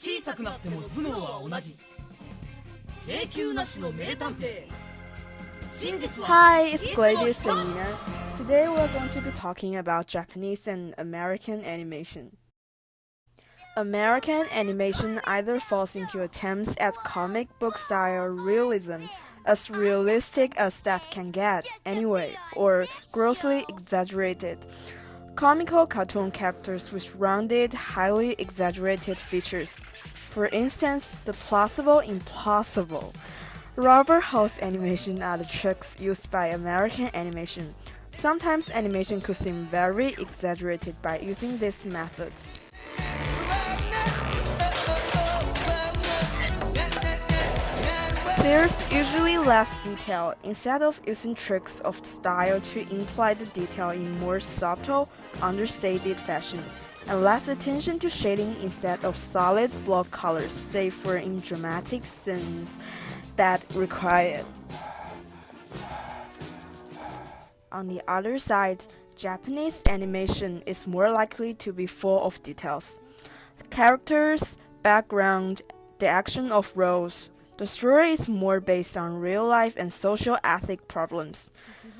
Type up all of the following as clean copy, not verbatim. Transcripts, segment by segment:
小さくなっても頭脳は同じ永久なしの名探偵 Hi, it's Gladys and Nina. Today we're going to be talking about Japanese and American animation. American animation either falls into attempts at comic book style realism, as realistic as that can get, anyway, or grossly exaggerated. Comical cartoon characters with rounded, highly exaggerated features. For instance, the plausible impossible. Rubber hose animation are the tricks used by American animation. Sometimes animation could seem very exaggerated by using these methods. There's usually less detail. Instead of using tricks of style to imply the detail in more subtle, understated fashion, and less attention to shading instead of solid block colors, save for in dramatic scenes that require it. On the other side, Japanese animation is more likely to be full of details. Characters, background, the action of roles. The story is more based on real life and social ethic problems.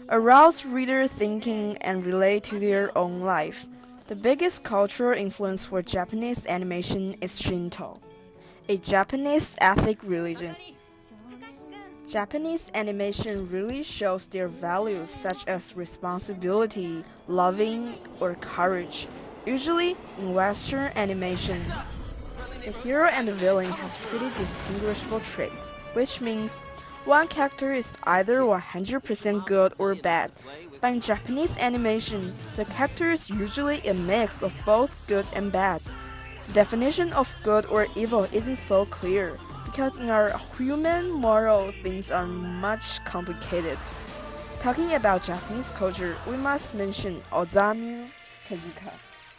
Arouse reader thinking and relate to their own life. The biggest cultural influence for Japanese animation is Shinto, a Japanese ethnic religion. Japanese animation really shows their values such as responsibility, loving, or courage, usually in Western animation. The hero and the villain has pretty distinguishable traits, which means one character is either 100% good or bad. But in Japanese animation, the character is usually a mix of both good and bad. The definition of good or evil isn't so clear, because in our human moral things are much complicated. Talking about Japanese culture, we must mention Osamu Tezuka.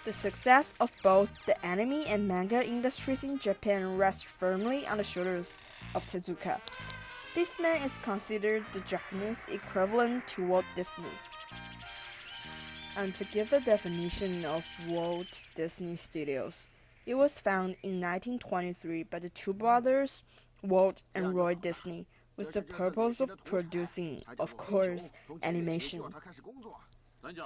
The success of both the anime and manga industries in Japan rests firmly on the shoulders of Tezuka. This man is considered the Japanese equivalent to Walt Disney. And to give a definition of Walt Disney Studios, it was founded in 1923 by the two brothers, Walt and Roy Disney, with the purpose of producing, of course, animation.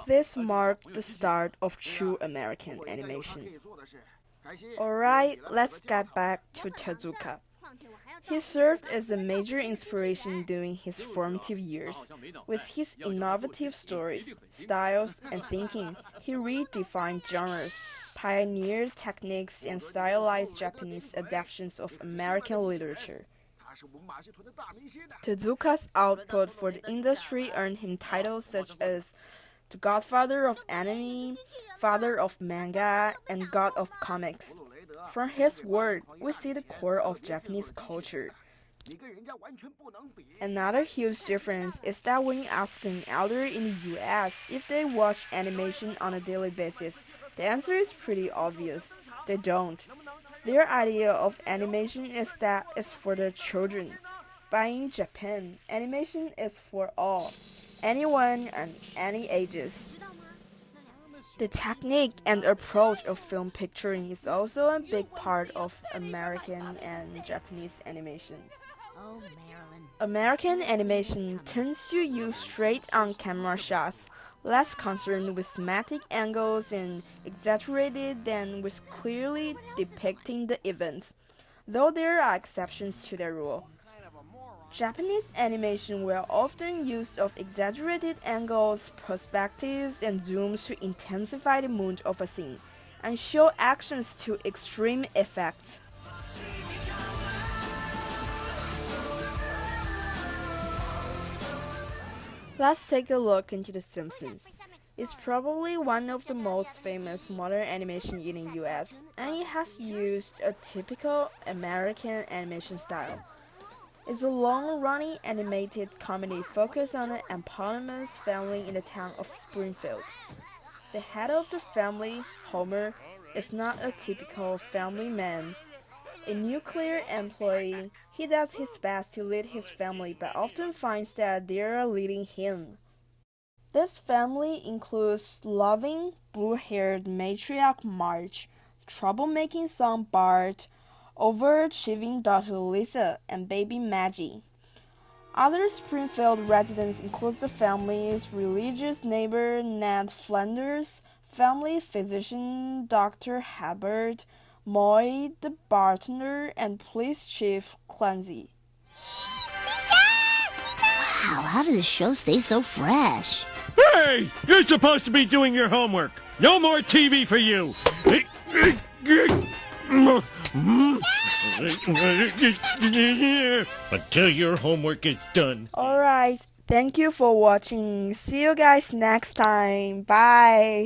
This marked the start of true American animation. Alright, let's get back to Tezuka. He served as a major inspiration during his formative years. With his innovative stories, styles, and thinking, he redefined genres, pioneered techniques, and stylized Japanese adaptations of American literature. Tezuka's output for the industry earned him titles such as the Godfather of Anime, Father of Manga, and God of Comics. From his work, we see the core of Japanese culture. Another huge difference is that when you ask an elder in the US if they watch animation on a daily basis, the answer is pretty obvious. They don't. Their idea of animation is that it's for the children. But in Japan, animation is for all, anyone and any ages. The technique and approach of film picturing is also a big part of American and Japanese animation. American animation tends to use straight-on camera shots, less concerned with thematic angles and exaggerated than with clearly depicting the events, though there are exceptions to the rule. Japanese animation will often use of exaggerated angles, perspectives, and zooms to intensify the mood of a scene and show actions to extreme effects. Let's take a look into The Simpsons. It's probably one of the most famous modern animation in the US, and it has used a typical American animation style. It's a long-running animated comedy focused on an eponymous family in the town of Springfield. The head of the family, Homer, is not a typical family man. A nuclear employee, he does his best to lead his family but often finds that they are leading him. This family includes loving, blue-haired matriarch Marge, troublemaking son Bart, overachieving daughter Lisa, and baby Maggie. Other Springfield residents include the family's religious neighbor Ned Flanders, family physician Dr. Hubbard, Moy the bartender, and police chief Clancy. Wow, how did the show stay so fresh? Hey! You're supposed to be doing your homework. No more TV for you. Until your homework is done. Alright, thank you for watching. See you guys next time. Bye.